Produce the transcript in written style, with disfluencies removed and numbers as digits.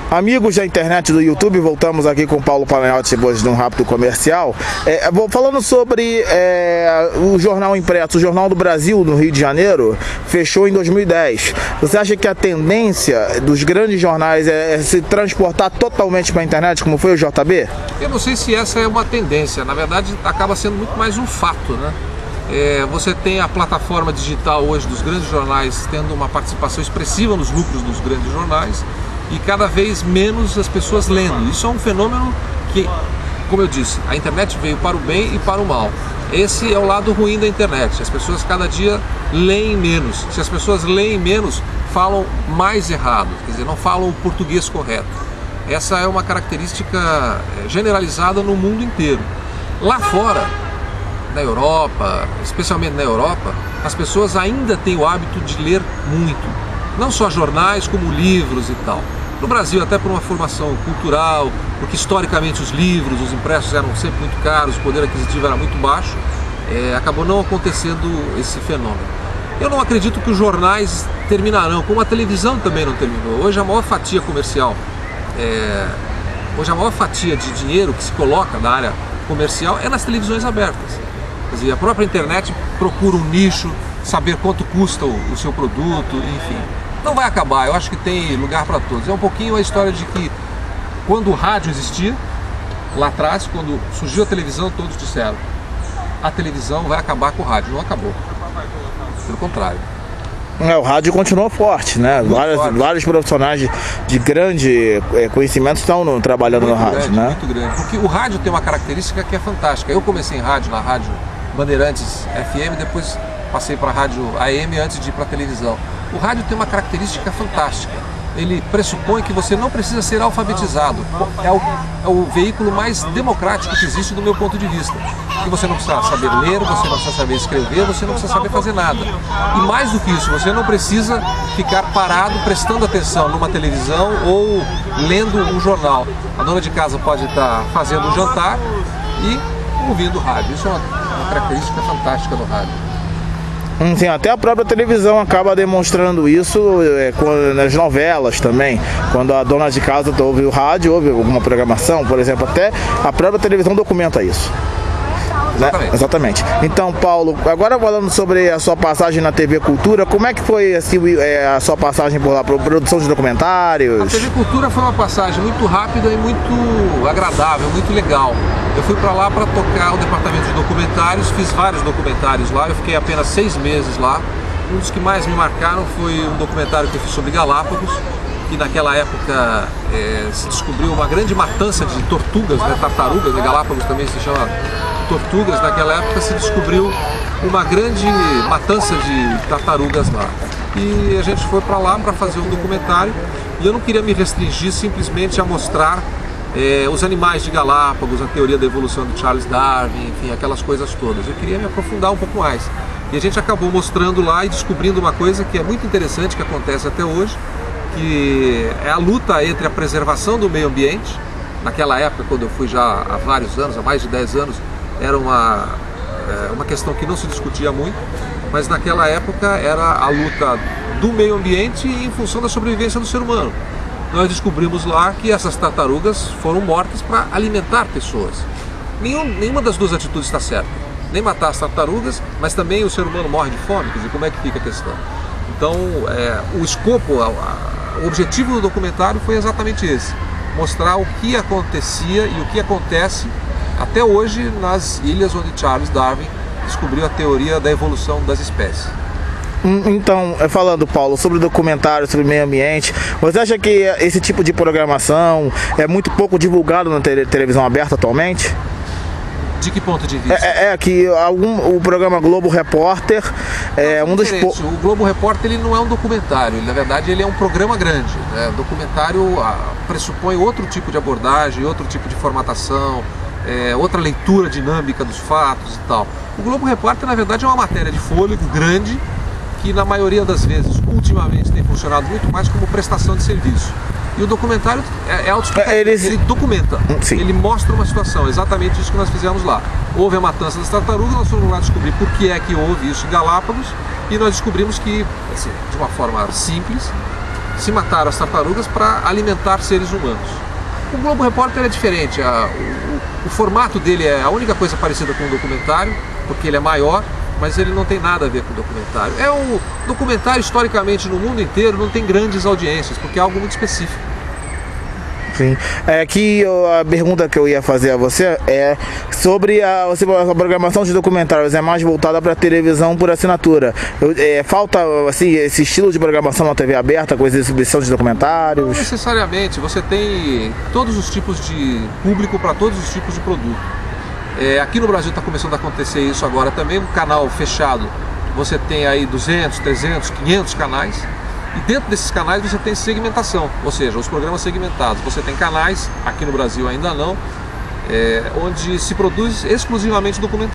Amigos da internet do YouTube, voltamos aqui com o Paulo Panayotti depois de um rápido comercial. Falando sobre o jornal impresso, o Jornal do Brasil, no Rio de Janeiro, fechou em 2010. Você acha que a tendência dos grandes jornais é se transportar totalmente para a internet, como foi o JB? Eu não sei se essa é uma tendência, na verdade acaba sendo muito mais um fato, né? Você tem a plataforma digital hoje dos grandes jornais tendo uma participação expressiva nos lucros dos grandes jornais e cada vez menos as pessoas lendo. Isso é um fenômeno que, como eu disse, a internet veio para o bem e para o mal. Esse é o lado ruim da internet. As pessoas cada dia leem menos. Se as pessoas leem menos, falam mais errado, quer dizer, não falam o português correto. Essa é uma característica generalizada no mundo inteiro. Lá fora, na Europa, especialmente na Europa, as pessoas ainda têm o hábito de ler muito. Não só jornais, como livros e tal. No Brasil, até por uma formação cultural, porque historicamente os livros, os impressos eram sempre muito caros, o poder aquisitivo era muito baixo, acabou não acontecendo esse fenômeno. Eu não acredito que os jornais terminarão, como a televisão também não terminou. Hoje a maior fatia comercial, hoje a maior fatia de dinheiro que se coloca na área comercial é nas televisões abertas. Quer dizer, a própria internet procura um nicho, saber quanto custa o seu produto, enfim. Não vai acabar, eu acho que tem lugar para todos. É um pouquinho a história de que quando o rádio existia, lá atrás, quando surgiu a televisão, todos disseram: a televisão vai acabar com o rádio. Não acabou, pelo contrário. O rádio continua forte, né? Vários profissionais de grande conhecimento estão trabalhando no rádio, né? Muito grande, porque o rádio tem uma característica que é fantástica. Eu comecei em rádio, na Rádio Bandeirantes FM, depois passei para a Rádio AM antes de ir para a televisão. O rádio tem uma característica fantástica. Ele pressupõe que você não precisa ser alfabetizado. É o veículo mais democrático que existe do meu ponto de vista. Que você não precisa saber ler, você não precisa saber escrever, você não precisa saber fazer nada. E mais do que isso, você não precisa ficar parado prestando atenção numa televisão ou lendo um jornal. A dona de casa pode estar fazendo um jantar e ouvindo rádio. Isso é uma característica fantástica do rádio. Sim, até a própria televisão acaba demonstrando isso nas novelas também. Quando a dona de casa ouve o rádio, ouve alguma programação, por exemplo, até a própria televisão documenta isso. Exatamente. Exatamente. Então, Paulo, agora falando sobre a sua passagem na TV Cultura, como é que foi assim, a sua passagem por lá, para produção de documentários? A TV Cultura foi uma passagem muito rápida e muito agradável, muito legal. Eu fui para lá para tocar o departamento de documentários, fiz vários documentários lá, eu fiquei apenas 6 meses lá. Um dos que mais me marcaram foi um documentário que eu fiz sobre Galápagos, que naquela época se descobriu uma grande matança de tortugas, né, tartarugas, né, Galápagos também se chama tortugas. Naquela época se descobriu uma grande matança de tartarugas lá. E a gente foi para lá para fazer um documentário e eu não queria me restringir simplesmente a mostrar os animais de Galápagos, a teoria da evolução de Charles Darwin, enfim, aquelas coisas todas. Eu queria me aprofundar um pouco mais. E a gente acabou mostrando lá e descobrindo uma coisa que é muito interessante, que acontece até hoje, que é a luta entre a preservação do meio ambiente. Naquela época, quando eu fui já há vários anos, há mais de 10 anos, era uma questão que não se discutia muito, mas naquela época era a luta do meio ambiente em função da sobrevivência do ser humano. Nós descobrimos lá que essas tartarugas foram mortas para alimentar pessoas. Nenhuma das duas atitudes está certa. Nem matar as tartarugas, mas também o ser humano morre de fome. Quer dizer, como é que fica a questão? Então, o escopo, o objetivo do documentário foi exatamente esse: mostrar o que acontecia e o que acontece até hoje nas ilhas onde Charles Darwin descobriu a teoria da evolução das espécies. Então, falando, Paulo, sobre documentário, sobre meio ambiente, você acha que esse tipo de programação é muito pouco divulgado na televisão aberta atualmente? De que ponto de vista? Que o programa Globo Repórter é um dos poucos. O Globo Repórter ele não é um documentário, na verdade ele é um programa grande, né? O documentário pressupõe outro tipo de abordagem, outro tipo de formatação, outra leitura dinâmica dos fatos e tal. O Globo Repórter, na verdade, é uma matéria de fôlego grande, que na maioria das vezes, ultimamente, tem funcionado muito mais como prestação de serviço. E o documentário é autoexplicativo, ele documenta, sim, ele mostra uma situação, exatamente isso que nós fizemos lá. Houve a matança das tartarugas, nós fomos lá descobrir por que é que houve isso em Galápagos, e nós descobrimos que, assim, de uma forma simples, se mataram as tartarugas para alimentar seres humanos. O Globo Repórter é diferente, o formato dele é a única coisa parecida com um documentário, porque ele é maior, mas ele não tem nada a ver com documentário. É um documentário, historicamente, no mundo inteiro, não tem grandes audiências, porque é algo muito específico. Sim. Aqui a pergunta que eu ia fazer a você é sobre a programação de documentários é mais voltada para televisão por assinatura. Falta assim, esse estilo de programação na TV aberta com exibição de documentários? Não necessariamente, você tem todos os tipos de público para todos os tipos de produto. Aqui no Brasil está começando a acontecer isso agora também, um canal fechado, você tem aí 200, 300, 500 canais. E dentro desses canais você tem segmentação, ou seja, os programas segmentados. Você tem canais, aqui no Brasil ainda não, onde se produz exclusivamente documentário.